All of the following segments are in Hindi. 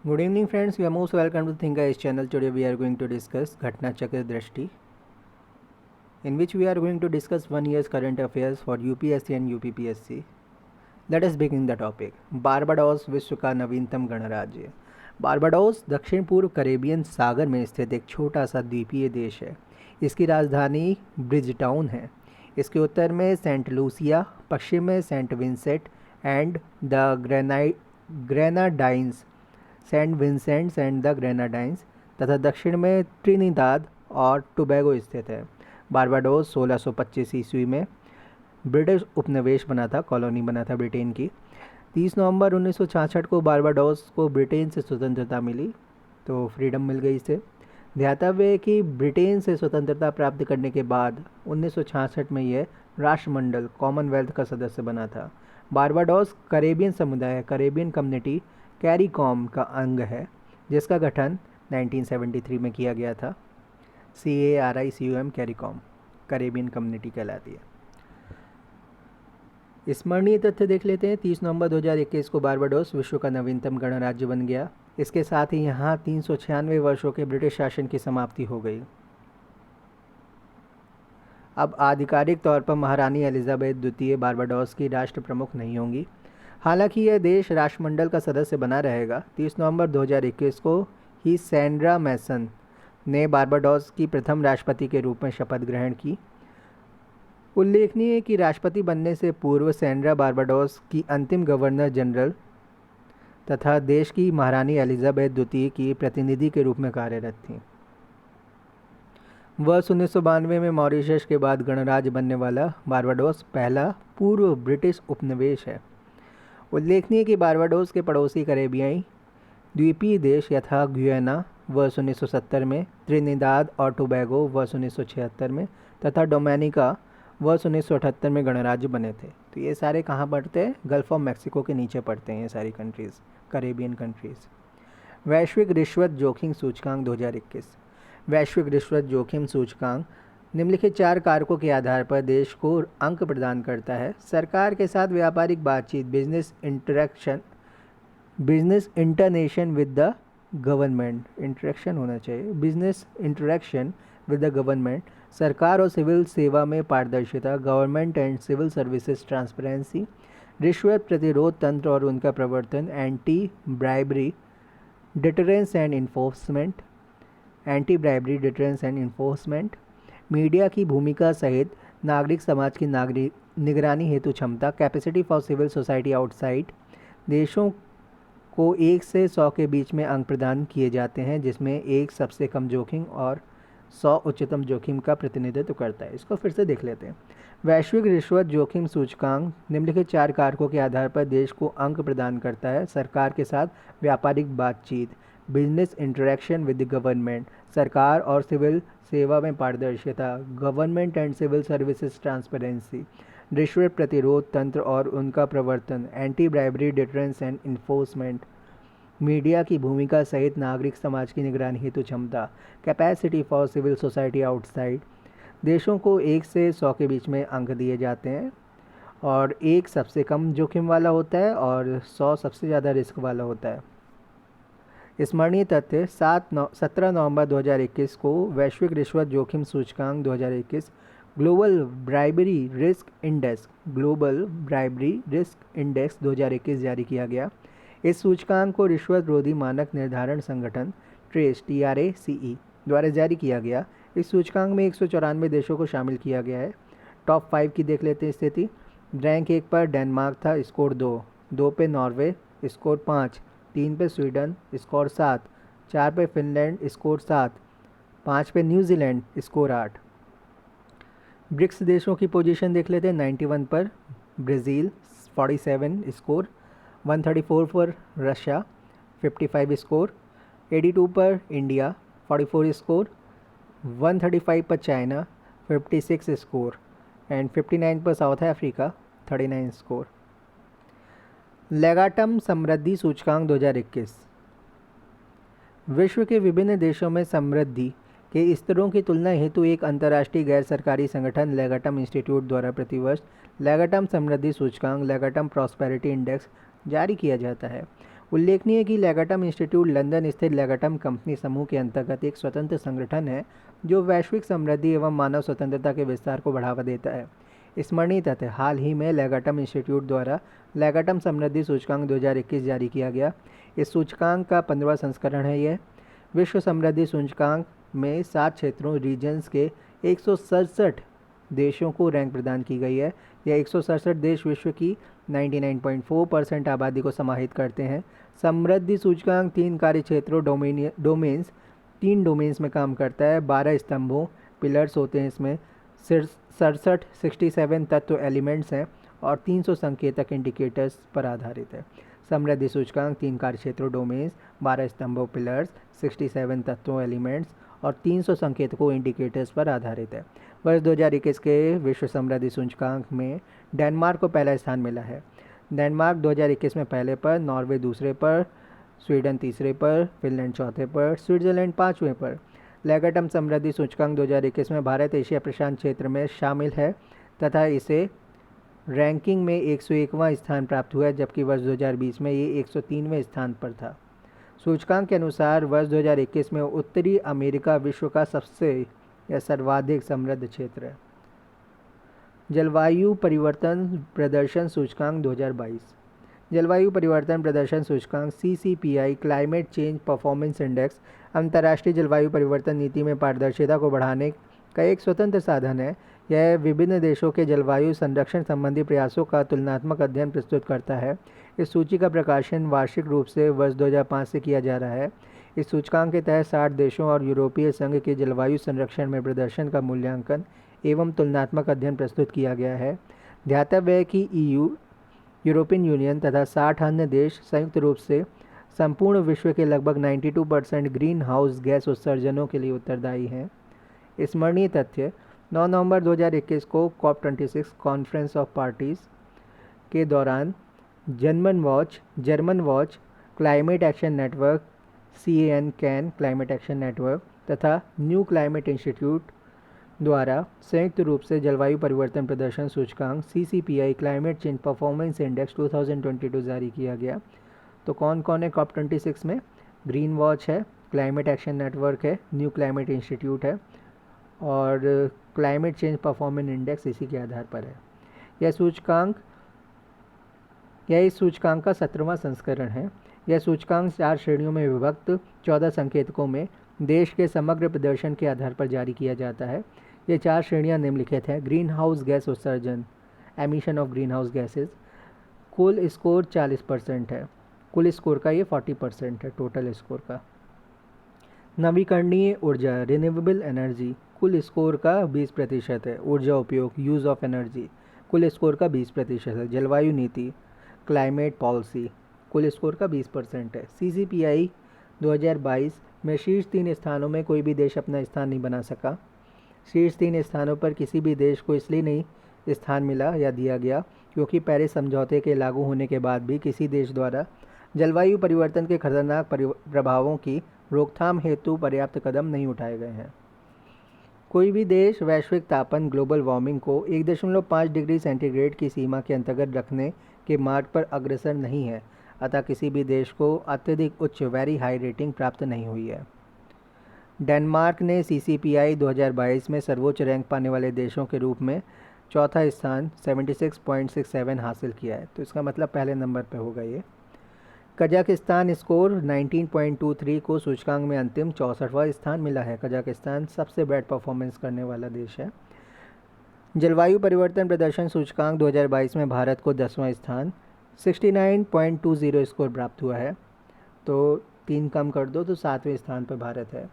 Good evening, friends. You are most welcome to Think Guys channel. Today we are going to discuss Ghatna Chakra Drishti, in which we are going to discuss 1 year's current affairs for UPSC and UPPSC. Let us begin the topic. Barbados विश्व का नवीनतम गणराज्य। बारबाडोस दक्षिण पूर्व कैरेबियन सागर में स्थित एक छोटा सा द्वीपीय देश है। इसकी राजधानी ब्रिजटाउन है। इसके उत्तर में सेंट लूसिया, पश्चिम में Saint Vincent and the Grenadines, Saint Vincents and the Grenadines, तथा दक्षिण में ट्रिनिदाद और टोबैगो स्थित है। बारबाडोस 1625 ईस्वी में ब्रिटिश उपनिवेश बना था, कॉलोनी बना था ब्रिटेन की। 30 नवंबर 1966 को बारबाडोस को ब्रिटेन से स्वतंत्रता मिली, तो फ्रीडम मिल गई इसे। ध्यातव्य है कि ब्रिटेन से स्वतंत्रता प्राप्त करने के बाद 1966 में यह राष्ट्रमंडल कॉमनवेल्थ का सदस्य बना था। बारबाडोस कैरेबियन समुदाय, कैरेबियन कम्युनिटी कैरिकॉम का अंग है, जिसका गठन 1973 में किया गया था। CARICOM, कैरिकॉम, कैरेबियन कम्युनिटी कहलाती है। स्मरणीय तथ्य देख लेते हैं। 30 नवंबर 2021 को बारबाडोस विश्व का नवीनतम गणराज्य बन गया। इसके साथ ही यहाँ 396 वर्षों के ब्रिटिश शासन की समाप्ति हो गई। अब आधिकारिक तौर पर महारानी एलिजाबेथ द्वितीय बारबाडोस की राष्ट्र प्रमुख नहीं होंगी। हालांकि यह देश राष्ट्रमंडल का सदस्य बना रहेगा। 30 नवंबर 2021 को ही सैंड्रा मैसन ने बारबाडोस की प्रथम राष्ट्रपति के रूप में शपथ ग्रहण की। उल्लेखनीय है कि राष्ट्रपति बनने से पूर्व सैंड्रा बारबाडोस की अंतिम गवर्नर जनरल तथा देश की महारानी एलिजाबेथ द्वितीय की प्रतिनिधि के रूप में कार्यरत थीं। वर्ष 1992 में मॉरिशस के बाद गणराज्य बनने वाला बारबाडोस पहला पूर्व ब्रिटिश उपनिवेश है। उल्लेखनीय कि बारबाडोस के पड़ोसी कैरेबियाई द्वीपीय देश यथा गुयाना वर्ष 1970 में, त्रिनिदाद और टोबैगो वर्ष 1976 में तथा डोमिनिका वर्ष 1978 में गणराज्य बने थे। तो ये सारे कहाँ पड़ते हैं? गल्फ ऑफ मैक्सिको के नीचे पड़ते हैं ये सारी कंट्रीज़, कैरेबियन कंट्रीज़। वैश्विक रिश्वत जोखिम सूचकांक 2021। वैश्विक रिश्वत जोखिम सूचकांक निम्नलिखित 4 कारकों के आधार पर देश को अंक प्रदान करता है। सरकार के साथ व्यापारिक बातचीत, business interaction with the government, interaction होना चाहिए, business interaction with the government, सरकार और सिविल सेवा में पारदर्शिता, government and civil services transparency, रिश्वत प्रतिरोध तंत्र और उनका प्रवर्तन, anti bribery deterrence and enforcement, media की भूमिका सहित नागरिक समाज की निगरानी हेतु क्षमता, capacity for civil society outside. देशों को 1 से 100 के बीच में अंक प्रदान किए जाते हैं, जिसमें 1 सबसे कम जोखिम और 100 उच्चतम जोखिम का प्रतिनिधित्व करता है। इसको फिर से देख लेते हैं। वैश्विक रिश्वत जोखिम सूचकांक निम्नलिखित 4 कारकों के आधार पर देश को अंक प्रदान करता है। सरकार के साथ व्यापारिक बातचीत, बिजनेस इंटरेक्शन विद गवर्नमेंट, सरकार और सिविल सेवा में पारदर्शिता, government and civil services transparency, रिश्वत प्रतिरोध तंत्र और उनका प्रवर्तन, anti bribery deterrence and enforcement, media की भूमिका सहित नागरिक समाज की निगरानी हेतु क्षमता, capacity for civil society outside. देशों को 1 से 100 के बीच में अंक दिए जाते हैं और 1 सबसे कम जोखिम वाला होता है और 100 सबसे ज़्यादा रिस्क वाला होता है। स्मरणीय तथ्य 17 नवंबर 2021 को वैश्विक रिश्वत जोखिम सूचकांक 2021 ग्लोबल ब्राइबरी रिस्क इंडेक्स 2021 जारी किया गया। इस सूचकांक को रिश्वत रोधी मानक निर्धारण संगठन TRACE द्वारा जारी किया गया। इस सूचकांक में 194 देशों को शामिल किया गया है। टॉप 5 की देख लेते हैं स्थिति। रैंक 1 पर डेनमार्क था, स्कोर 2 पे नॉर्वे, स्कोर 5, 3 पे स्वीडन, स्कोर 7, 4 पे फिनलैंड, स्कोर 7, 5 पे न्यूजीलैंड, स्कोर 8। ब्रिक्स देशों की पोजीशन देख लेते हैं। 91 पर ब्राज़ील, 47 स्कोर, 134 पर रशिया, 55 स्कोर, 82 पर इंडिया, 44 स्कोर, 135 पर चाइना, 56 स्कोर एंड 59 पर साउथ अफ्रीका, 39 स्कोर। लेगाटम समृद्धि सूचकांक 2021। विश्व के विभिन्न देशों में समृद्धि के स्तरों की तुलना हेतु एक अंतर्राष्ट्रीय गैर सरकारी संगठन लेगाटम इंस्टीट्यूट द्वारा प्रतिवर्ष लेगाटम समृद्धि सूचकांक लेगाटम प्रॉस्पेरिटी इंडेक्स जारी किया जाता है। उल्लेखनीय है कि लेगाटम इंस्टीट्यूट लंदन स्थित लेगाटम कंपनी समूह के अंतर्गत एक स्वतंत्र संगठन है जो वैश्विक समृद्धि एवं मानव स्वतंत्रता के विस्तार को बढ़ावा देता है। स्मरणीय तथ्य, हाल ही में लेगाटम इंस्टीट्यूट द्वारा लेगाटम समृद्धि सूचकांक 2021 जारी किया गया। इस सूचकांक का 15वां संस्करण है। यह विश्व समृद्धि सूचकांक में 7 क्षेत्रों रीजन्स के 167 देशों को रैंक प्रदान की गई है। यह 167 देश विश्व की 99.4% आबादी को समाहित करते हैं। समृद्धि सूचकांक 3 कार्य क्षेत्रों डोमेन्स 3 डोमेन्स में काम करता है। 12 स्तंभों पिलर्स होते हैं इसमें, 67 तत्व एलिमेंट्स हैं और 300 संकेतक इंडिकेटर्स पर आधारित है। समृद्धि सूचकांक 3 कार्य क्षेत्रों डोमेन्स, 12 स्तंभों पिलर्स, 67 तत्वों एलिमेंट्स और 300 संकेतकों इंडिकेटर्स पर आधारित है। वर्ष 2021 के विश्व समृद्धि सूचकांक में डेनमार्क को पहला स्थान मिला है। डेनमार्क 2021 में पहले पर, नॉर्वे दूसरे पर, स्वीडन तीसरे पर, फिनलैंड चौथे पर, स्विट्जरलैंड 5वें पर। लेगाटम समृद्धि सूचकांक 2021 में भारत एशिया प्रशांत क्षेत्र में शामिल है तथा इसे रैंकिंग में 101वां स्थान प्राप्त हुआ है, जबकि वर्ष 2020 में ये 103वें स्थान पर था। सूचकांक के अनुसार वर्ष 2021 में उत्तरी अमेरिका विश्व का सबसे या सर्वाधिक समृद्ध क्षेत्र है। जलवायु परिवर्तन प्रदर्शन सूचकांक 2022। जलवायु परिवर्तन प्रदर्शन सूचकांक CCPI climate change performance index अंतर्राष्ट्रीय जलवायु परिवर्तन नीति में पारदर्शिता को बढ़ाने का एक स्वतंत्र साधन है। यह विभिन्न देशों के जलवायु संरक्षण संबंधी प्रयासों का तुलनात्मक अध्ययन प्रस्तुत करता है। इस सूची का प्रकाशन वार्षिक रूप से वर्ष 2005 से किया जा रहा है। इस सूचकांक के तहत 60 देशों और यूरोपीय संघ के जलवायु संरक्षण में प्रदर्शन का मूल्यांकन एवं तुलनात्मक अध्ययन प्रस्तुत किया गया है। ध्यातव्य है कि EU, यूरोपियन यूनियन तथा 60 अन्य देश संयुक्त रूप से संपूर्ण विश्व के लगभग 92% ग्रीन हाउस गैस उत्सर्जनों के लिए उत्तरदायी हैं। स्मरणीय तथ्य, 9 नवंबर 2021 को COP26 कॉन्फ्रेंस ऑफ पार्टीज के दौरान German watch, climate action network, CAN climate action network तथा न्यू क्लाइमेट इंस्टीट्यूट द्वारा संयुक्त रूप से जलवायु परिवर्तन प्रदर्शन सूचकांक CCPI climate change performance index 2022 जारी किया गया। तो कौन कौन है COP26 में? ग्रीन वॉच है, क्लाइमेट एक्शन नेटवर्क है, न्यू क्लाइमेट इंस्टीट्यूट है और क्लाइमेट चेंज परफॉर्मेंस इंडेक्स इसी के आधार पर है। यह इस सूचकांक का 17वां संस्करण है। यह सूचकांक 4 श्रेणियों में विभक्त 14 संकेतकों में देश के समग्र प्रदर्शन के आधार पर जारी किया जाता है। ये 4 श्रेणियां निम्नलिखित हैं। ग्रीन हाउस गैस उत्सर्जन, emission of green house gases, कुल स्कोर 40% है। कुल स्कोर का ये 40% है टोटल स्कोर का। नवीकरणीय ऊर्जा, रिन्यूएबल एनर्जी, कुल स्कोर का 20% है। ऊर्जा उपयोग, यूज़ ऑफ एनर्जी, कुल स्कोर का 20% है। जलवायु नीति, क्लाइमेट पॉलिसी, कुल स्कोर का 20% है। CCPI 2022 में शीर्ष 3 स्थानों में कोई भी देश अपना स्थान नहीं बना सका। शीर्ष 3 स्थानों पर किसी भी देश को इसलिए नहीं स्थान मिला या दिया गया क्योंकि पेरिस समझौते के लागू होने के बाद भी किसी देश द्वारा जलवायु परिवर्तन के खतरनाक प्रभावों की रोकथाम हेतु पर्याप्त कदम नहीं उठाए गए हैं। कोई भी देश वैश्विक तापन ग्लोबल वार्मिंग को 1.5 डिग्री सेंटीग्रेड की सीमा के अंतर्गत रखने के मार्ग पर अग्रसर नहीं है, अतः किसी भी देश को अत्यधिक उच्च वेरी हाई रेटिंग प्राप्त नहीं हुई है। डेनमार्क ने CCPI 2022 में सर्वोच्च रैंक पाने वाले देशों के रूप में चौथा स्थान 76.67 हासिल किया है, तो इसका मतलब पहले नंबर पर होगा ये। कजाकिस्तान स्कोर 19.23 को सूचकांक में अंतिम 64वां स्थान मिला है। कजाकिस्तान सबसे बैड परफॉर्मेंस करने वाला देश है। जलवायु परिवर्तन प्रदर्शन सूचकांक 2022 में भारत को 10वां स्थान 69.20 स्कोर प्राप्त हुआ है, तो 3 कम कर दो तो 7वें स्थान पर भारत है।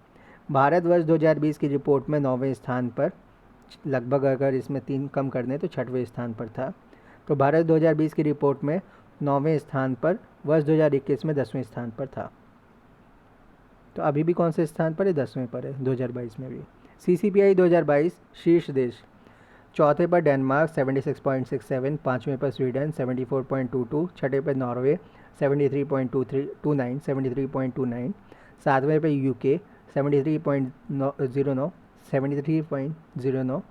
भारत वर्ष 2020 की रिपोर्ट में 9वें स्थान पर, लगभग अगर इसमें 3 कम कर दें तो 6वें स्थान पर था। तो भारत 2020 की रिपोर्ट में 9वें स्थान पर, वर्ष 2021 में 10वें स्थान पर था। तो अभी भी कौन से स्थान पर है? 10वें पर है 2022 में भी। CCPI 2022 शीर्ष देश, चौथे पर डेनमार्क 76.67, 5वें पर स्वीडन 74.22, छठे पर नॉर्वे 73.29, 7वें पर UK 73.09,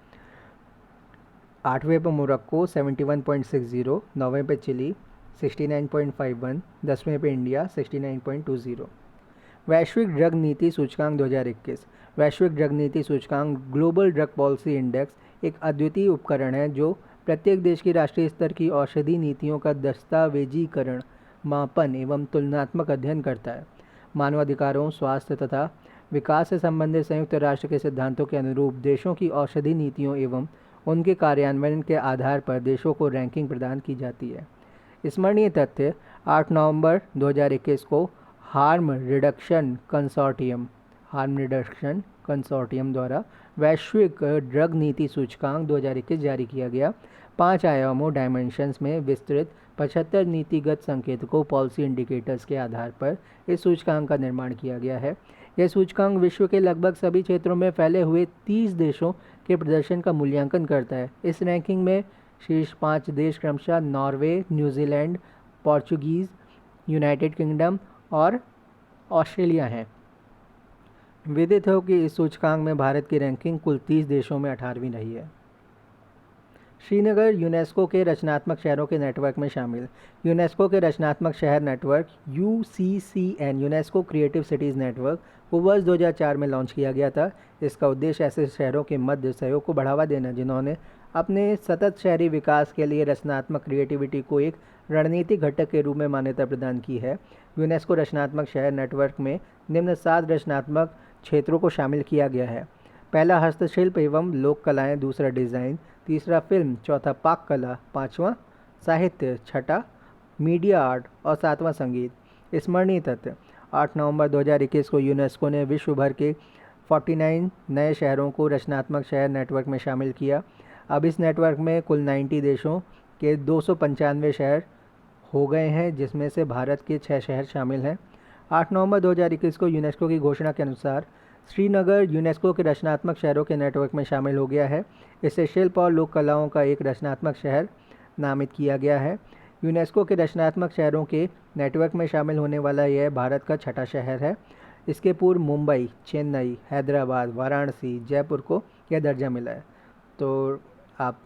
8वें पर मोरक्को 71.60, 9वें पर चिली 69.51, 10वें पे इंडिया 69.20। वैश्विक ड्रग नीति सूचकांक 2021। वैश्विक ड्रग नीति सूचकांक ग्लोबल ड्रग पॉलिसी इंडेक्स एक अद्वितीय उपकरण है जो प्रत्येक देश की राष्ट्रीय स्तर की औषधि नीतियों का दस्तावेजीकरण, मापन एवं तुलनात्मक अध्ययन करता है। मानवाधिकारों, स्वास्थ्य तथा विकास से संबंधित संयुक्त राष्ट्र के सिद्धांतों के अनुरूप देशों की औषधि नीतियों एवं उनके कार्यान्वयन के आधार पर देशों को रैंकिंग प्रदान की जाती है। स्मरणीय तथ्य: 8 नवंबर 2021 को हार्म रिडक्शन कंसोर्टियम द्वारा वैश्विक ड्रग नीति सूचकांक 2021 जारी किया गया। 5 आयामों डायमेंशंस में विस्तृत 75 नीतिगत संकेतकों पॉलिसी इंडिकेटर्स के आधार पर इस सूचकांक का निर्माण किया गया है। यह सूचकांक विश्व के लगभग सभी क्षेत्रों में फैले हुए 30 देशों के प्रदर्शन का मूल्यांकन करता है। इस रैंकिंग में शीर्ष 5 देश क्रमशः Norway, New Zealand, Portuguese, United kingdom और ऑस्ट्रेलिया हैं। विदित हो कि इस सूचकांक में भारत की रैंकिंग कुल 30 देशों में 18वीं रही है। श्रीनगर यूनेस्को के रचनात्मक शहरों के नेटवर्क में शामिल। यूनेस्को के रचनात्मक शहर network UCCN UNESCO creative cities network को वर्ष 2004 में लॉन्च किया गया था। इसका उद्देश्य ऐसे शहरों के मध्य सहयोग को बढ़ावा देना जिन्होंने अपने सतत शहरी विकास के लिए रचनात्मक क्रिएटिविटी को एक रणनीतिक घटक के रूप में मान्यता प्रदान की है। यूनेस्को रचनात्मक शहर नेटवर्क में निम्न 7 रचनात्मक क्षेत्रों को शामिल किया गया है। पहला हस्तशिल्प एवं लोक कलाएँ, दूसरा डिज़ाइन, तीसरा फिल्म, चौथा पाक कला, पाँचवां साहित्य, छठा मीडिया आर्ट और सातवां संगीत। स्मरणीय तथ्य: 8 नवंबर 2021 को यूनेस्को ने विश्व भर के 49 नए शहरों को रचनात्मक शहर नेटवर्क में शामिल किया। अब इस नेटवर्क में कुल 90 देशों के 295 शहर हो गए हैं, जिसमें से भारत के 6 शहर शामिल हैं। 8 नवंबर 2021 को यूनेस्को की घोषणा के अनुसार श्रीनगर यूनेस्को के रचनात्मक शहरों के नेटवर्क में शामिल हो गया है। इसे शिल्प और लोक कलाओं का एक रचनात्मक शहर नामित किया गया है। यूनेस्को के रचनात्मक शहरों के नेटवर्क में शामिल होने वाला यह भारत का 6ठा शहर है। इसके पूर्व मुंबई, चेन्नई, हैदराबाद, वाराणसी, जयपुर को यह दर्जा मिला है। तो आप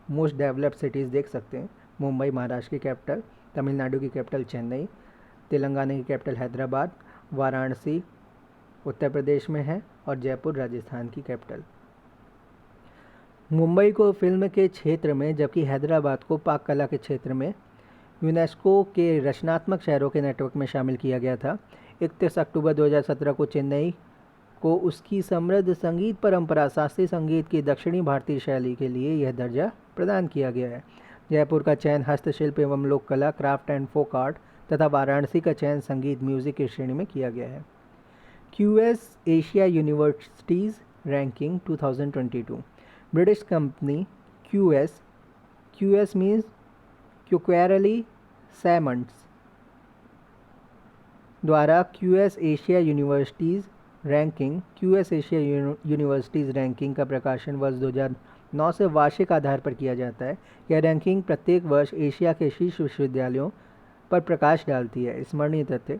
मोस्ट डेवलप्ड सिटीज़ देख सकते हैं। मुंबई महाराष्ट्र की कैपिटल, तमिलनाडु की कैपिटल चेन्नई, तेलंगाना की कैपिटल हैदराबाद, वाराणसी उत्तर प्रदेश में है और जयपुर राजस्थान की कैपिटल। मुंबई को फिल्म के क्षेत्र में जबकि हैदराबाद को पाक कला के क्षेत्र में यूनेस्को के रचनात्मक शहरों के नेटवर्क में शामिल किया गया था। 31 अक्टूबर 2017 को चेन्नई को उसकी समृद्ध संगीत परंपरा, शास्त्रीय संगीत की दक्षिणी भारतीय शैली के लिए यह दर्जा प्रदान किया गया है। जयपुर का चयन हस्तशिल्प एवं लोक कला, क्राफ्ट एंड फोक आर्ट तथा वाराणसी का चयन संगीत, म्यूजिक की श्रेणी में किया गया है। QS Asia universities ranking 2022। British company QS means Quacquarelli Symonds द्वारा QS Asia universities ranking QS Asia universities ranking का प्रकाशन वर्ष 2009 से वार्षिक आधार पर किया जाता है। यह रैंकिंग प्रत्येक वर्ष एशिया के शीर्ष विश्वविद्यालयों पर प्रकाश डालती है। स्मरणीय तथ्य: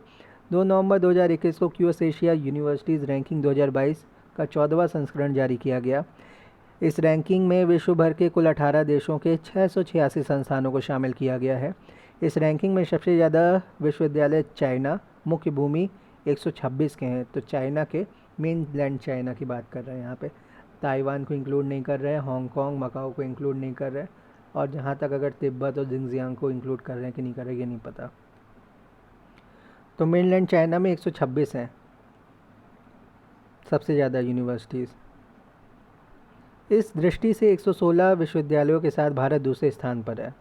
2 नवंबर 2021 को QS एशिया यूनिवर्सिटीज़ रैंकिंग 2022 का 14वां संस्करण जारी किया गया। इस रैंकिंग में विश्व भर के कुल 18 देशों के 686 संस्थानों को शामिल किया गया है। इस रैंकिंग में सबसे ज़्यादा विश्वविद्यालय चाइना, मुख्य भूमि 126 के हैं। तो चाइना के मेनलैंड चाइना की बात कर रहे हैं यहाँ पे। ताइवान को इंक्लूड नहीं कर रहे हैं, हांगकांग, मकाओ को इंक्लूड नहीं कर रहे हैं, और जहाँ तक अगर तिब्बत और जिंगजियांग को इंक्लूड कर रहे हैं कि नहीं कर रहे हैं ये नहीं पता। तो मेनलैंड चाइना में 126 हैं सबसे ज़्यादा यूनिवर्सिटीज़। इस दृष्टि से 116 विश्वविद्यालयों के साथ भारत दूसरे स्थान पर है।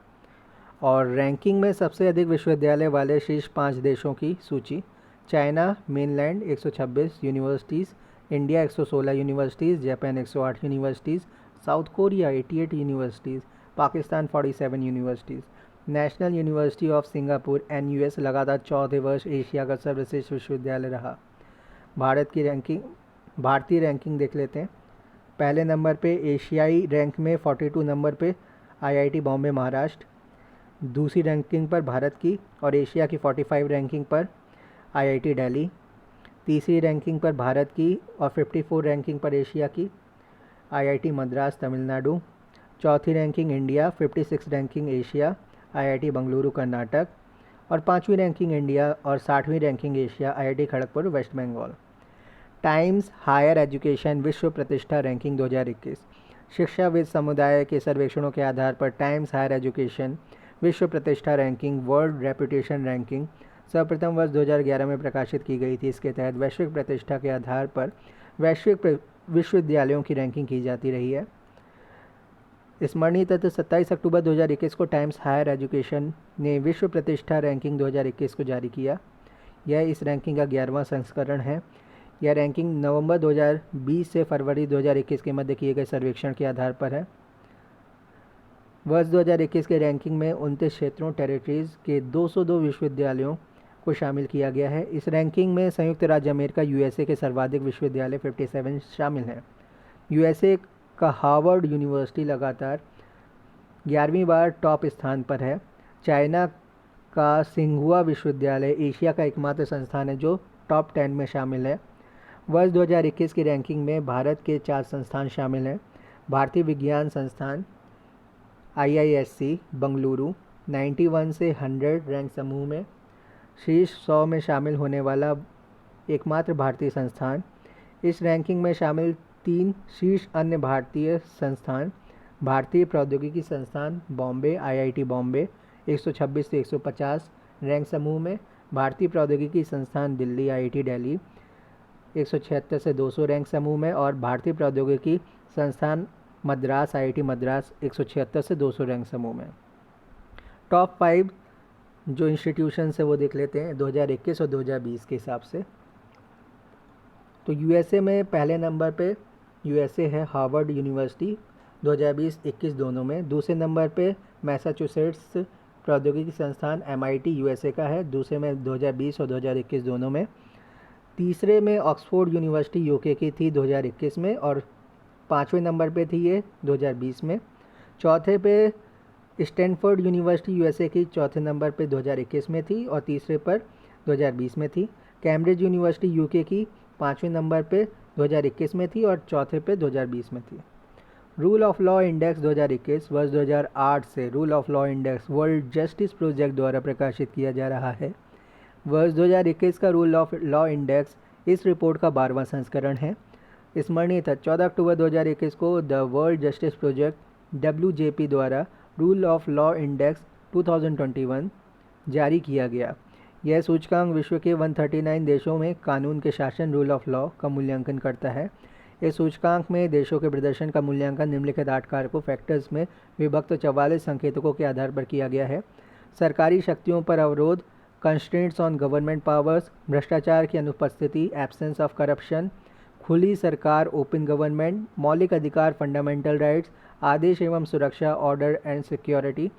और रैंकिंग में सबसे अधिक विश्वविद्यालय वाले शीर्ष 5 देशों की सूची: China mainland 126 universities, India 116 universities, Japan 108 universities, south Korea 88 universities, Pakistan 47 universities. National university of Singapore NUS लगातार 4थे वर्ष एशिया का सर्वश्रेष्ठ विश्वविद्यालय रहा। भारतीय रैंकिंग देख लेते हैं। पहले नंबर पे एशियाई रैंक में 42 नंबर पे IIT बॉम्बे महाराष्ट्र, दूसरी रैंकिंग पर भारत की, और एशिया की 45 रैंकिंग पर IIT दिल्ली, तीसरी रैंकिंग पर भारत की और 54 रैंकिंग पर एशिया की IIT मद्रास तमिलनाडु, चौथी ranking India, 56 ranking Asia IIT Bengaluru Karnataka, और 5वीं रैंकिंग इंडिया और 60वीं ranking Asia IIT Kharagpur West Bengal. Times Higher Education विश्व प्रतिष्ठा रैंकिंग 2021। शिक्षाविद समुदाय के सर्वेक्षणों के आधार पर टाइम्स हायर एजुकेशन विश्व प्रतिष्ठा रैंकिंग वर्ल्ड रेपुटेशन रैंकिंग सर्वप्रथम वर्ष 2011 में प्रकाशित की गई थी। इसके तहत वैश्विक प्रतिष्ठा के आधार पर वैश्विक विश्वविद्यालयों की रैंकिंग की जाती रही है। स्मरणीय तथ्य 27 अक्टूबर 2021 को टाइम्स हायर एजुकेशन ने विश्व प्रतिष्ठा रैंकिंग 2021 को जारी किया। यह इस रैंकिंग का 11वां संस्करण है। यह रैंकिंग नवंबर 2020 से फरवरी 2021 के मध्य किए गए सर्वेक्षण के आधार पर है। वर्ष 2021 के रैंकिंग में 29 क्षेत्रों टेरिटरीज के 202 विश्वविद्यालयों को शामिल किया गया है। इस रैंकिंग में संयुक्त राज्य अमेरिका USA के सर्वाधिक विश्वविद्यालय 57 शामिल हैं। USA का हार्वर्ड यूनिवर्सिटी लगातार 11वीं बार टॉप स्थान पर है। चाइना का सिंघुआ विश्वविद्यालय एशिया का एकमात्र संस्थान है जो टॉप 10 में शामिल है। वर्ष 2021 की रैंकिंग में भारत के 4 संस्थान शामिल हैं। भारतीय विज्ञान संस्थान IISc बंगलुरु 91 से 100 रैंक समूह में शीर्ष 100 में शामिल होने वाला एकमात्र भारतीय संस्थान। इस रैंकिंग में शामिल 3 शीर्ष अन्य भारतीय संस्थान भारतीय प्रौद्योगिकी संस्थान बॉम्बे IIT बॉम्बे 126 से 150 रैंक समूह में, भारतीय प्रौद्योगिकी संस्थान दिल्ली IIT दिल्ली 176 से 200 रैंक समूह में और भारतीय प्रौद्योगिकी संस्थान मद्रास IIT मद्रास 176 से 200 रैंक समूह में। टॉप 5 जो इंस्टीट्यूशन है वो देख लेते हैं 2021 और 2020 के हिसाब से। तो USA में पहले नंबर पे USA है हार्वर्ड यूनिवर्सिटी 2020-21 दोनों में। दूसरे नंबर पे मैसाचुसेट्स प्रौद्योगिकी संस्थान MIT USA का है, दूसरे में 2020 और 2021 दोनों में। तीसरे में ऑक्सफोर्ड यूनिवर्सिटी UK की थी 2021 में और 5वें नंबर पे थी ये 2020 में। चौथे पे स्टैनफोर्ड यूनिवर्सिटी USA की चौथे नंबर पे 2021 में थी और तीसरे पर 2020 में थी। कैम्ब्रिज यूनिवर्सिटी UK की 5वें नंबर पे 2021 में थी और चौथे पे 2020 में थी। रूल ऑफ लॉ इंडेक्स 2021 वर्ष 2008 से rule of law index world justice project द्वारा प्रकाशित किया जा रहा है। वर्ष 2021 का रूल ऑफ लॉ इंडेक्स इस रिपोर्ट का 12वां संस्करण है। स्मरणीय था 14 अक्टूबर 2021 को the world justice project WJP द्वारा रूल ऑफ लॉ इंडेक्स 2021 जारी किया गया। यह सूचकांक विश्व के 139 देशों में कानून के शासन रूल ऑफ लॉ का मूल्यांकन करता है। इस सूचकांक में देशों के प्रदर्शन का मूल्यांकन निम्नलिखित 8 कारकों फैक्टर्स में विभक्त 44 संकेतकों के आधार पर किया गया है। सरकारी शक्तियों पर अवरोध, कंस्ट्रेंट्स ऑन गवर्नमेंट पावर्स, भ्रष्टाचार की अनुपस्थिति, एब्सेंस ऑफ करप्शन, खुली सरकार ओपन गवर्नमेंट, मौलिक अधिकार फंडामेंटल राइट्स, आदेश एवं सुरक्षा ऑर्डर एंड सिक्योरिटी,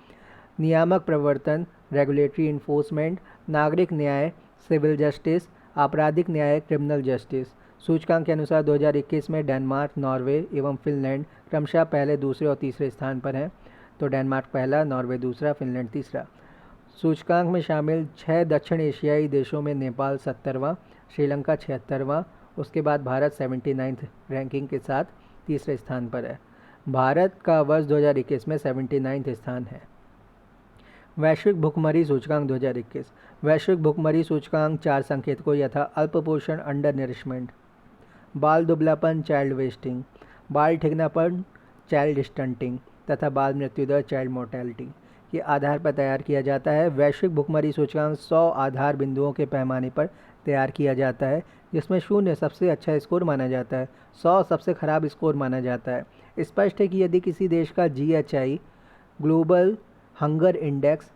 नियामक प्रवर्तन रेगुलेटरी इन्फोर्समेंट, नागरिक न्याय सिविल जस्टिस, आपराधिक न्याय क्रिमिनल जस्टिस। सूचकांक के अनुसार 2021 में डेनमार्क, नॉर्वे एवं फिनलैंड क्रमशः पहले, दूसरे और तीसरे स्थान पर हैं। तो डेनमार्क पहला, नॉर्वे दूसरा, फिनलैंड तीसरा। सूचकांक में शामिल 6 दक्षिण एशियाई देशों में नेपाल 70वां, श्रीलंका 76वां, उसके बाद भारत 79th रैंकिंग के साथ तीसरे स्थान पर है। भारत का वर्ष 2021 में 79th स्थान है। वैश्विक भुखमरी सूचकांक 2021। वैश्विक भुखमरी सूचकांक 4 संकेतकों यथा अल्पपोषण अंडर नरिशमेंट, बाल दुबलापन चाइल्ड वेस्टिंग, बाल ठिगनापन चाइल्ड स्टंटिंग तथा बाल मृत्यु दर चाइल्ड मोर्टेलिटी के आधार पर तैयार किया जाता है। वैश्विक भुखमरी सूचकांक 100 आधार बिंदुओं के पैमाने पर तैयार किया जाता है, जिसमें 0 सबसे अच्छा स्कोर माना जाता है, 100 सबसे खराब स्कोर माना जाता है। स्पष्ट है कि यदि किसी देश का GHI global hunger index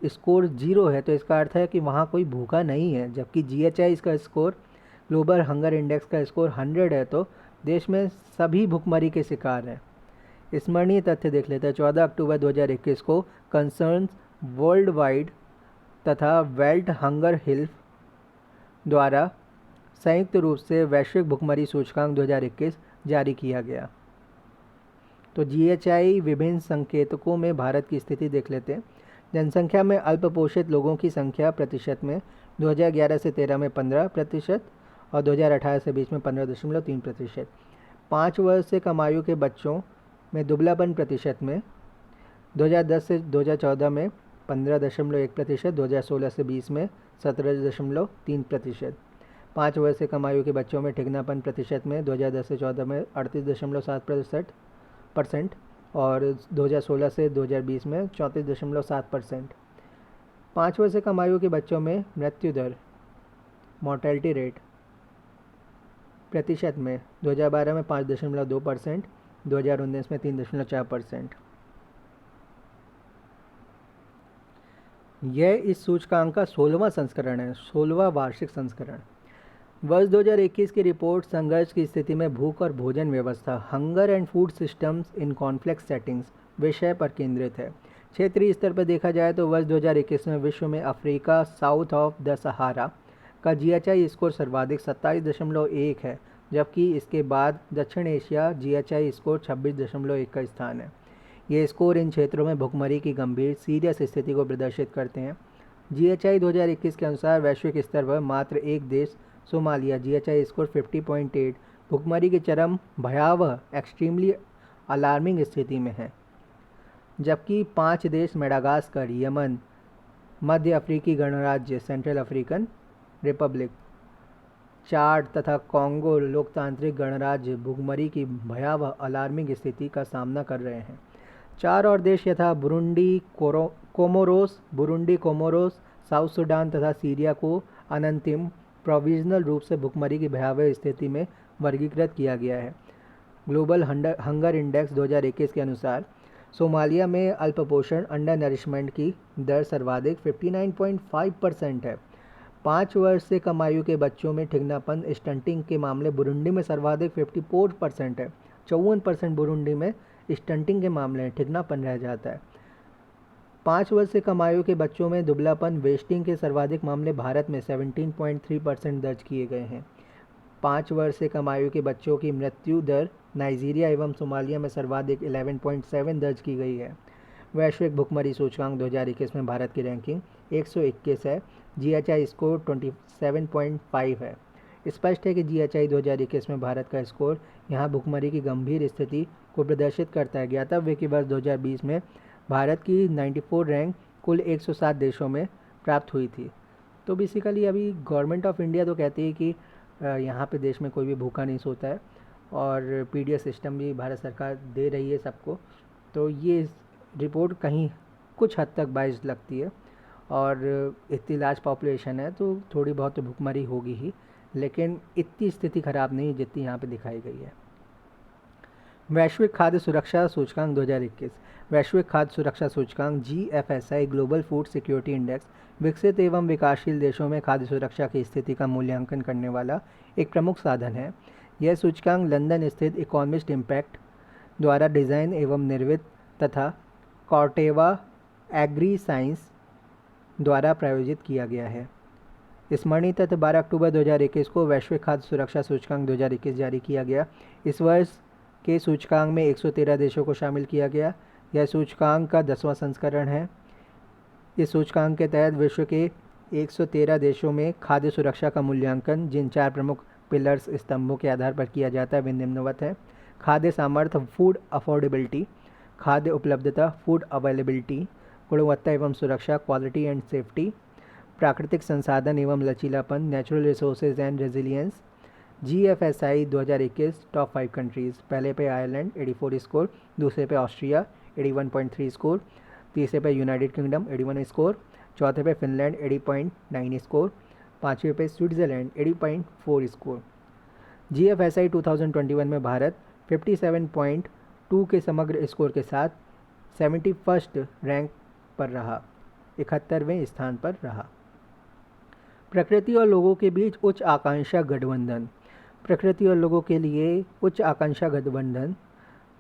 score 0 है तो इसका अर्थ है कि वहाँ कोई भूखा नहीं है, जबकि GHI इसका स्कोर ग्लोबल हंगर इंडेक्स का स्कोर 100 है तो देश में सभी भुखमरी के शिकार हैं। स्मरणीय तथ्य देख लेते हैं 14 अक्टूबर 2021 को कंसर्न्स वर्ल्ड वाइड तथा वेल्थ हंगर हेल्थ द्वारा संयुक्त रूप से वैश्विक भुखमरी सूचकांक 2021 जारी किया गया। तो GHI विभिन्न संकेतकों में भारत की स्थिति देख लेते हैं। जनसंख्या में अल्पपोषित लोगों की संख्या प्रतिशत में 2011 से 13 में 15% और 2018 से 20 में 15.3%। 5 वर्ष से कम आयु के बच्चों में दुबलापन प्रतिशत में 2010 से 2014 में 15.1%, 2016 से 20 में 17.3%। 5 वर्ष से कम आयु के बच्चों में ठिगनापन प्रतिशत में 2010 से 14 में 38.7% और 2016 से 2020 में 34.7%। 5 वर्ष से कम आयु के बच्चों में मृत्यु दर मॉर्टेलिटी रेट प्रतिशत में 2012 में 5.2%, 2019 में 3.4%। यह इस सूचकांक का 16वां संस्करण है, 16वां वार्षिक संस्करण। वर्ष 2021 की रिपोर्ट संघर्ष की स्थिति में भूख और भोजन व्यवस्था, hunger and food systems in conflict settings विषय पर केंद्रित है। क्षेत्रीय स्तर पर देखा जाए तो वर्ष 2021 में विश्व में Africa south of the Sahara का GHI स्कोर सर्वाधिक 27.1 है, जबकि इसके बाद दक्षिण एशिया GHI स्कोर 26.1 का स्थान है। ये स्कोर इन क्षेत्रों में भुखमरी की गंभीर सीरियस स्थिति को प्रदर्शित करते हैं। GHI 2021 के अनुसार वैश्विक स्तर पर मात्र एक देश सोमालिया GHI स्कोर 50.8 भुखमरी की चरम भयावह एक्सट्रीमली अलार्मिंग स्थिति में है, जबकि 5 देश मेडागास्कर, यमन, मध्य अफ्रीकी गणराज्य सेंट्रल अफ्रीकन रिपब्लिक, चाड तथा कॉन्गो लोकतांत्रिक गणराज्य भुखमरी की भयावह अलार्मिंग स्थिति का सामना कर रहे हैं। 4 और देश यथा बुरुंडी कोमोरोस, साउथ सुडान तथा सीरिया को अनंतिम प्रोविजनल रूप से भुखमरी की भयावह स्थिति में वर्गीकृत किया गया है। ग्लोबल हंगर इंडेक्स 2021 के अनुसार सोमालिया में अल्पपोषण अंडर नरिशमेंट की दर सर्वाधिक 59.5% है। 5 वर्ष से कम आयु के बच्चों में ठिगनापन स्टंटिंग के मामले बुरुंडी में सर्वाधिक 54% है। 54% बुरुंडी में स्टंटिंग के मामले में ठिगनापन रह जाता है। 5 वर्ष से कम आयु के बच्चों में दुबलापन वेस्टिंग के सर्वाधिक मामले भारत में 17.3% दर्ज किए गए हैं। 5 वर्ष से कम आयु के बच्चों की मृत्यु दर नाइजीरिया एवं सोमालिया में सर्वाधिक 11.7 दर्ज की गई है। वैश्विक भुखमरी सूचकांक 2021 में भारत की रैंकिंग 121 है। GHI स्कोर 27.5 है। स्पष्ट है कि GHI 2021 में भारत का स्कोर यहाँ भुखमरी की गंभीर स्थिति को प्रदर्शित करता है। ज्ञातव्य कि वर्ष 2020 में भारत की 94 रैंक कुल 107 देशों में प्राप्त हुई थी। तो बेसिकली अभी गवर्नमेंट ऑफ इंडिया तो कहती है कि यहाँ पे देश में कोई भी भूखा नहीं सोता है और PDS सिस्टम भी भारत सरकार दे रही है सबको। तो ये रिपोर्ट कहीं कुछ हद तक बाइस्ड लगती है और इतनी लार्ज पॉपुलेशन है तो थोड़ी बहुत तो भुखमरी होगी ही, लेकिन इतनी स्थिति ख़राब नहीं जितनी यहाँ पे दिखाई गई है। वैश्विक खाद्य सुरक्षा सूचकांक 2021। वैश्विक खाद्य सुरक्षा सूचकांक GFSI global food security index विकसित एवं विकासशील देशों में खाद्य सुरक्षा की स्थिति का मूल्यांकन करने वाला एक प्रमुख साधन है। यह सूचकांक लंदन स्थित इकोनॉमिस्ट इम्पैक्ट द्वारा डिज़ाइन एवं निर्मित तथा कॉर्टेवा एग्री साइंस द्वारा प्रायोजित किया गया है। स्मरणीय तथ्य 12 अक्टूबर 2021 को वैश्विक खाद्य सुरक्षा सूचकांक 2021 जारी किया गया। इस वर्ष के सूचकांक में 113 देशों को शामिल किया गया। यह सूचकांक का 10वां संस्करण है। इस सूचकांक के तहत विश्व के 113 देशों में खाद्य सुरक्षा का मूल्यांकन जिन 4 प्रमुख पिलर्स स्तंभों के आधार पर किया जाता है वे निम्नवत है। खाद्य सामर्थ्य फूड अफोर्डेबिलिटी, खाद्य उपलब्धता फूड अवेलेबिलिटी, गुणवत्ता एवं सुरक्षा क्वालिटी एंड सेफ्टी, प्राकृतिक संसाधन एवं लचीलापन natural resources and resilience. GFSI 2021 top 5 countries. पहले पे आयरलैंड 84 स्कोर, दूसरे पे ऑस्ट्रिया 81.3 स्कोर, तीसरे पे यूनाइटेड किंगडम 81 स्कोर, चौथे पे फिनलैंड 80.9 स्कोर, पाँचवें पे स्विट्ज़रलैंड 80.4 स्कोर। GFSI 2021 में भारत 57.2 के समग्र स्कोर के साथ 71st रैंक पर रहा, 71वें स्थान पर रहा। प्रकृति और लोगों के बीच उच्च आकांक्षा गठबंधन। प्रकृति और लोगों के लिए उच्च आकांक्षा गठबंधन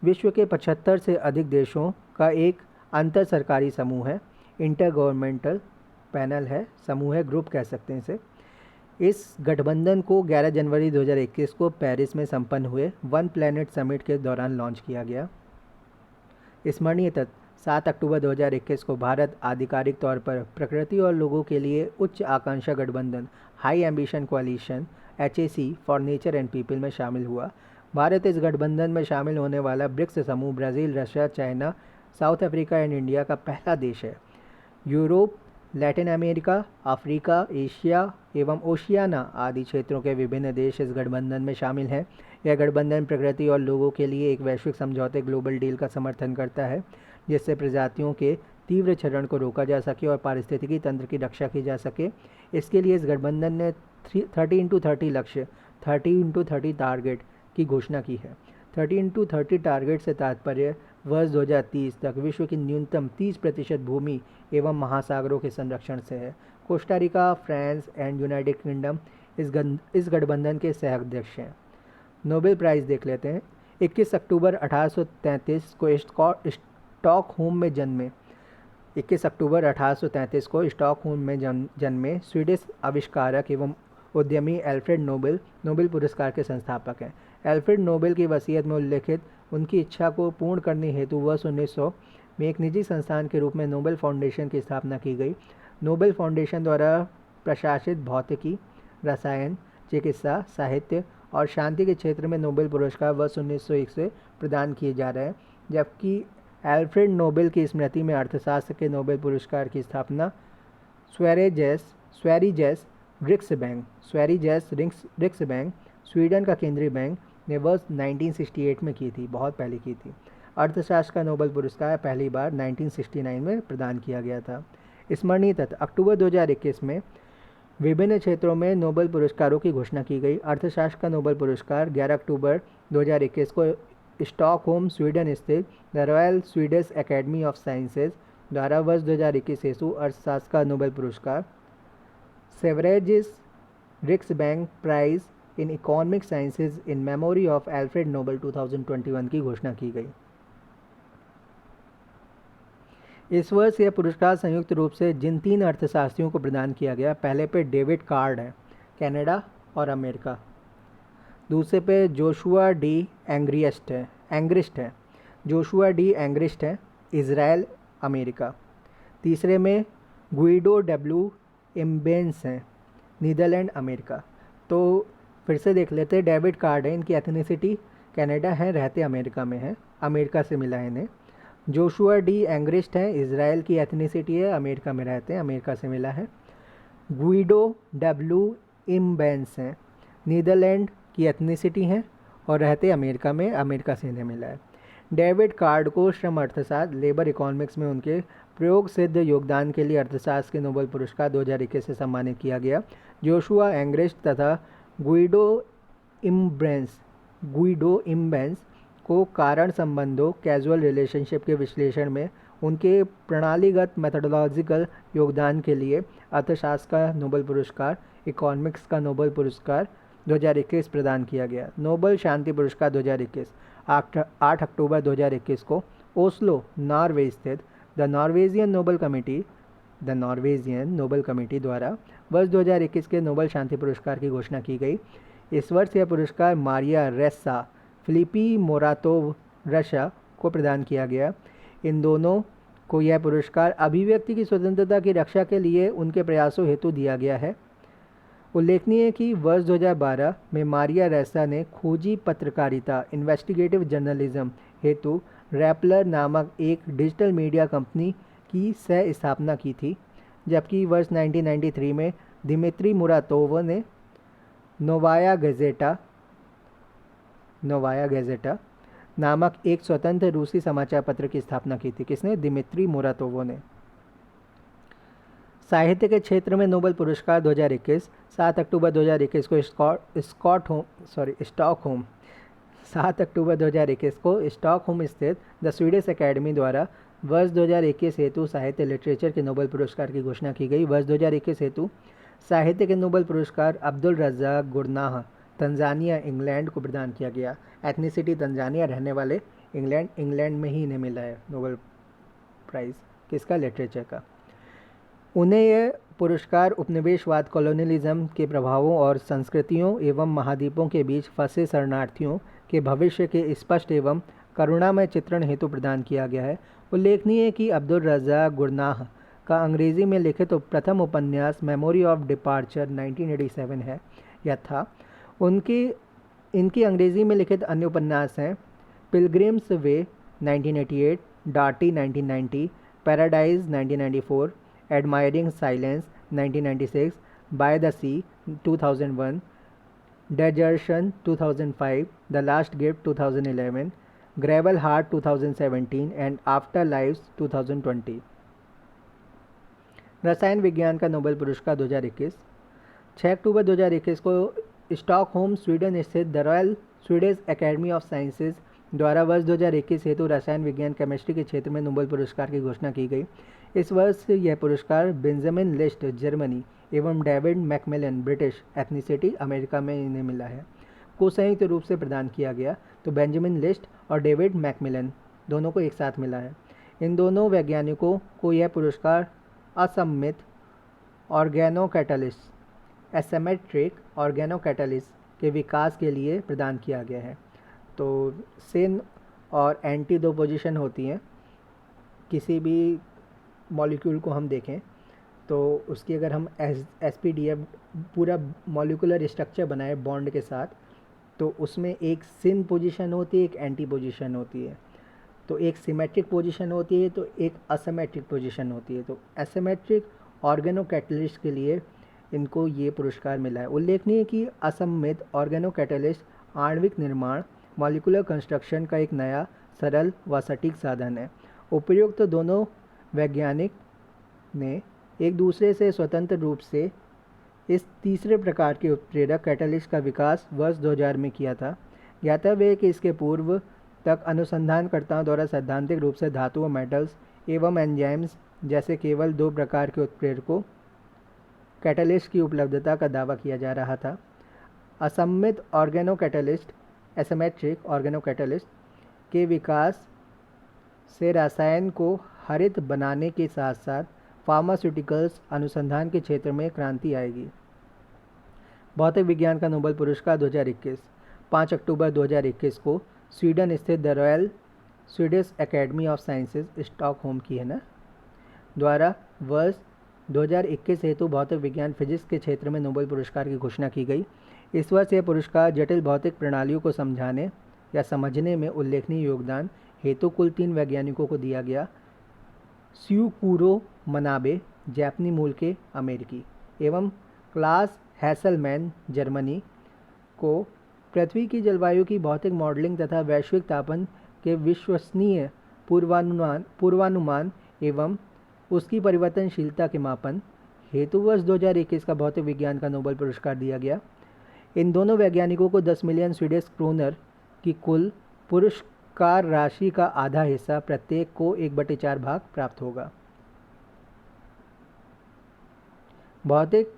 विश्व के 75 से अधिक देशों का एक अंतर सरकारी समूह है। इंटर गवर्नमेंटल पैनल है, समूह है, ग्रुप कह सकते हैं इसे। इस गठबंधन को 11 जनवरी 2021 को पेरिस में संपन्न हुए वन प्लैनेट समिट के दौरान लॉन्च किया गया। स्मरणीय तथ्य 7 अक्टूबर 2021 को भारत आधिकारिक तौर पर प्रकृति और लोगों के लिए उच्च आकांक्षा गठबंधन high ambition कोalition HAC for nature and people में शामिल हुआ। भारत इस गठबंधन में शामिल होने वाला ब्रिक्स समूह Brazil, Russia, China, south Africa and India का पहला देश है। Europe, Latin America, Africa, Asia एवं ओशियाना आदि क्षेत्रों के विभिन्न देश इस गठबंधन में शामिल हैं। यह गठबंधन प्रकृति और लोगों के लिए एक वैश्विक समझौते ग्लोबल डील का समर्थन करता है, जिससे प्रजातियों के तीव्र क्षरण को रोका जा सके और पारिस्थितिकी तंत्र की रक्षा की जा सके। इसके लिए इस गठबंधन ने 30x30 लक्ष्य 30x30 टारगेट की घोषणा की है। 30x30 टारगेट से तात्पर्य वर्ष 2030 तक विश्व की न्यूनतम 30% भूमि एवं महासागरों के संरक्षण से है। Costa Rica, France and United kingdom इस गठबंधन के सह अध्यक्ष हैं। नोबेल प्राइज़ देख लेते हैं। 21 अक्टूबर 1833 को स्टॉकहोम में जन्मे 21 अक्टूबर 1833 को स्टॉकहोम में जन्मे स्वीडिश आविष्कारक एवं उद्यमी एल्फ्रेड नोबेल नोबेल पुरस्कार के संस्थापक हैं। एल्फ्रेड नोबेल की वसीयत में उल्लेखित उनकी इच्छा को पूर्ण करने हेतु वर्ष 1900 में एक निजी संस्थान के रूप में नोबेल फाउंडेशन की स्थापना की गई। नोबेल फाउंडेशन द्वारा प्रशासित भौतिकी, रसायन, चिकित्सा, साहित्य और शांति के क्षेत्र में नोबेल पुरस्कार वर्ष 1901 से प्रदान किए जा रहे हैं, जबकि एल्फ्रेड नोबेल की स्मृति में अर्थशास्त्र के नोबेल पुरस्कार की स्थापना स्वेरिजेस रिक्सबैंक स्वीडन का केंद्रीय बैंक ने वर्ष 1968 में की थी, बहुत पहले की थी। अर्थशास्त्र का नोबेल पुरस्कार पहली बार 1969 में प्रदान किया गया था। स्मरणीय तथ्य: अक्टूबर 2021 में विभिन्न क्षेत्रों में नोबेल पुरस्कारों की घोषणा की गई। अर्थशास्त्र का नोबेल पुरस्कार 11 अक्टूबर 2021 को स्टॉकहोम, स्वीडन स्थित the Royal Swedish Academy of Sciences द्वारा वर्ष 2021 हेतु अर्थशास्त्र का नोबेल पुरस्कार Sveriges Riksbank Prize in Economic Sciences in Memory of Alfred Nobel 2021 की घोषणा की गई। इस वर्ष यह पुरस्कार संयुक्त रूप से जिन 3 अर्थशास्त्रियों को प्रदान किया गया, पहले पे डेविड कार्ड है, कनाडा और अमेरिका। दूसरे पे जोशुआ डी एंग्रिस्ट है जोशुआ डी एंग्रिस्ट है, इज़राइल, अमेरिका। तीसरे में गुइडो डब्ल्यू इम्बेंस हैं, नीदरलैंड, अमेरिका। तो फिर से देख लेते हैं। डेविड कार्ड है, इनकी एथनिसिटी कनाडा है, रहते अमेरिका में है, अमेरिका से मिला है इन्हें। जोशुआ डी एंग्रिस्ट है, इज़राइल की एथनिसिटी है, अमेरिका में रहते हैं, अमेरिका से मिला है। गुइडो डब्ल्यू इम्बेंस हैं, नीदरलैंड की एथनिसिटी हैं और रहते अमेरिका में, अमेरिका से इन्हें मिला है। डेविड कार्ड को श्रम अर्थशास्त्र, लेबर इकोनॉमिक्स में उनके प्रयोग सिद्ध योगदान के लिए अर्थशास्त्र के नोबेल पुरस्कार 2021 से सम्मानित किया गया। जोशुआ एंग्रिस्ट तथा गुइडो इम्बेंस को कारण संबंधों, कैजुअल रिलेशनशिप के विश्लेषण में उनके प्रणालीगत मेथोडोलॉजिकल योगदान के लिए अर्थशास्त्र का नोबेल पुरस्कार, इकोनॉमिक्स का नोबेल पुरस्कार 2021 प्रदान किया गया। नोबेल शांति पुरस्कार 2021 8 अक्टूबर 2021 को ओस्लो, नॉर्वे स्थित द नॉर्वेजियन नोबेल कमेटी द्वारा वर्ष 2021 के नोबेल शांति पुरस्कार की घोषणा की गई। इस वर्ष यह पुरस्कार मारिया रेस्सा, फिलिपी मोरातोव, रशिया को प्रदान किया गया। इन दोनों को यह पुरस्कार अभिव्यक्ति की स्वतंत्रता की रक्षा के लिए उनके प्रयासों हेतु दिया गया है। उल्लेखनीय है कि वर्ष 2012 में मारिया रेस्सा ने खोजी पत्रकारिता, इन्वेस्टिगेटिव जर्नलिज्म हेतु रैपलर नामक एक डिजिटल मीडिया कंपनी की सह स्थापना की थी, जबकि वर्ष 1993 में दिमित्री मुरातोव ने नोवाया गैजेटा नामक एक स्वतंत्र रूसी समाचार पत्र की स्थापना की थी। किसने? दिमित्री मुरातोव ने। साहित्य के क्षेत्र में नोबेल पुरस्कार 2021 7 अक्टूबर 2021 को स्टॉकहोम 7 अक्टूबर 2021 को स्टॉकहोम स्थित द स्वीडिश एकेडमी द्वारा वर्ष 2021 हेतु साहित्य लिटरेचर के नोबेल पुरस्कार की घोषणा की गई। वर्ष 2021 हेतु साहित्य के नोबेल पुरस्कार Abdul Razzaq Gurnah, Tanzania, England को प्रदान किया गया। एथनिसिटी तंजानिया, रहने वाले इंग्लैंड में ही इन्हें मिला है नोबेल प्राइज़। किसका? लिटरेचर का। उन्हें यह पुरस्कार उपनिवेशवाद, कॉलोनियलिज्म के प्रभावों और संस्कृतियों एवं महाद्वीपों के बीच फंसे शरणार्थियों के भविष्य के स्पष्ट एवं करुणामय चित्रण हेतु प्रदान किया गया है। उल्लेखनीय है कि अब्दुल रज़ाक गुरनाह का अंग्रेजी में लिखित प्रथम उपन्यास मेमोरी ऑफ डिपार्चर 1987 है या था। इनकी अंग्रेजी में लिखित अन्य उपन्यास हैं पिलग्रिम्स वे 1988, डार्टी 1990, paradise 1994, admiring silence 1996, by the sea 2001, desertion 2005, the last gift 2011, gravel heart 2017 and afterlives 2020। रसायन विज्ञान का नोबेल पुरस्कार 2021। 6 अक्टूबर 2021 को स्टॉकहोम स्वीडन स्थित the Royal Swedish Academy of Sciences द्वारा वर्ष 2021 हेतु रसायन विज्ञान केमिस्ट्री के क्षेत्र में नोबेल पुरस्कार की घोषणा की गई। इस वर्ष यह पुरस्कार बेंजामिन लिस्ट जर्मनी एवं David Macmillan British ethnicity America में इन्हें मिला है को संयुक्त रूप से प्रदान किया गया। तो बेंजामिन लिस्ट और डेविड मैकमिलन दोनों को एक साथ मिला है। इन दोनों वैज्ञानिकों को यह पुरस्कार असममित organocatalyst asymmetric organocatalyst के विकास के लिए प्रदान किया गया है। तो सिन और एंटी दो पोजीशन होती हैं। किसी भी मॉलिक्यूल को हम देखें तो उसकी अगर हम एसपीडीएफ पूरा मॉलिक्यूलर स्ट्रक्चर बनाए बॉन्ड के साथ, तो उसमें एक सिन पोजीशन होती है, एक एंटी पोजीशन होती है। तो एक सिमेट्रिक पोजीशन होती है, तो एक असिमेट्रिक पोजीशन होती है। तो एसिमेट्रिक ऑर्गेनो कैटलिस्ट के लिए इनको ये पुरस्कार मिला है। उल्लेखनीय कि असममित ऑर्गेनो कैटलिस्ट आणविक निर्माण मॉलिक्यूलर कंस्ट्रक्शन का एक नया सरल व सटीक साधन है। उपयुक्त दोनों वैज्ञानिक ने एक दूसरे से स्वतंत्र रूप से इस तीसरे प्रकार के उत्प्रेरक कैटलिस्ट का विकास वर्ष 2000 में किया था। ज्ञातव्य है कि इसके पूर्व तक अनुसंधानकर्ताओं द्वारा सैद्धांतिक रूप से धातुओं, मेटल्स एवं एंजाइम्स जैसे केवल 2 प्रकार के उत्प्रेरकों कैटलिस्ट की उपलब्धता का दावा किया जा रहा था। असममित organocatalyst asymmetric organocatalyst के विकास से रसायन को हरित बनाने के साथ साथ फार्मास्यूटिकल्स अनुसंधान के क्षेत्र में क्रांति आएगी। भौतिक विज्ञान का नोबेल पुरस्कार 2021। 5 अक्टूबर 2021 को स्वीडन स्थित the Royal Swedish Academy of sciences Stockholm की है ना द्वारा वर्ष 2021 हेतु भौतिक विज्ञान फिजिक्स के क्षेत्र में नोबेल पुरस्कार की घोषणा की गई। इस वर्ष यह पुरस्कार जटिल भौतिक प्रणालियों को समझाने या समझने में उल्लेखनीय योगदान हेतु कुल 3 वैज्ञानिकों को दिया गया। स्यूकुरो मनाबे जापानी मूल के अमेरिकी एवं क्लास हैसलमैन जर्मनी को पृथ्वी की जलवायु की भौतिक मॉडलिंग तथा वैश्विक तापमान के विश्वसनीय पूर्वानुमान एवं उसकी परिवर्तनशीलता के मापन हेतु वर्ष 2021 का भौतिक विज्ञान का नोबेल पुरस्कार दिया गया। इन दोनों वैज्ञानिकों को 10 मिलियन स्वीडिश क्रोनर की कुल पुरस्कार राशि का आधा हिस्सा प्रत्येक को 1/4 भाग प्राप्त होगा। भौतिक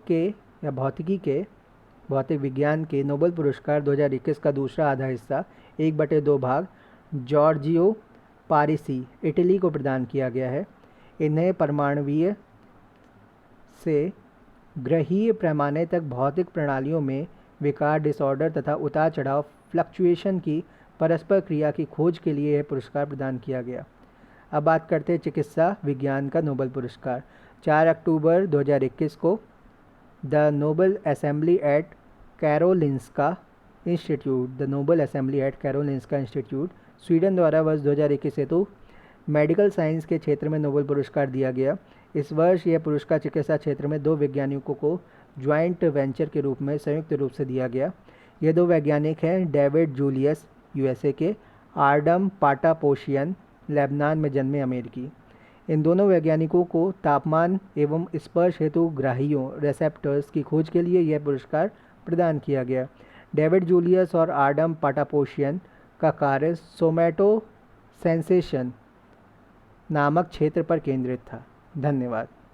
विज्ञान के नोबेल पुरस्कार 2021 का दूसरा आधा हिस्सा 1/2 भाग जॉर्जियो पारिसी इटली को प्रदान किया गया है। इन्हें परमाणुवीय से ग्रहीय पैमाने तक भौतिक प्रणालियों में विकार, डिसऑर्डर तथा उतार चढ़ाव फ्लक्चुएशन की परस्पर क्रिया की खोज के लिए यह पुरस्कार प्रदान किया गया। अब बात करते हैं चिकित्सा विज्ञान का नोबेल पुरस्कार। 4 अक्टूबर 2021 को the Nobel assembly eight Karolinska institute Sweden द्वारा वर्ष 2021 हेतु मेडिकल साइंस के क्षेत्र में नोबेल पुरस्कार दिया गया। इस वर्ष यह पुरस्कार चिकित्सा क्षेत्र में 2 वैज्ञानिकों को ज्वाइंट वेंचर के रूप में संयुक्त रूप से दिया गया। ये 2 वैज्ञानिक हैं डेविड जूलियस यूएसए के, आर्डम पाटापोशियन लेबनान में जन्मे अमेरिकी। इन दोनों वैज्ञानिकों को तापमान एवं स्पर्श हेतु ग्राहियों रेसेप्टर्स की खोज के लिए यह पुरस्कार प्रदान किया गया। डेविड जूलियस और आर्डम पाटापोशियन का कार्य सोमैटो सेंसेशन नामक क्षेत्र पर केंद्रित था। धन्यवाद।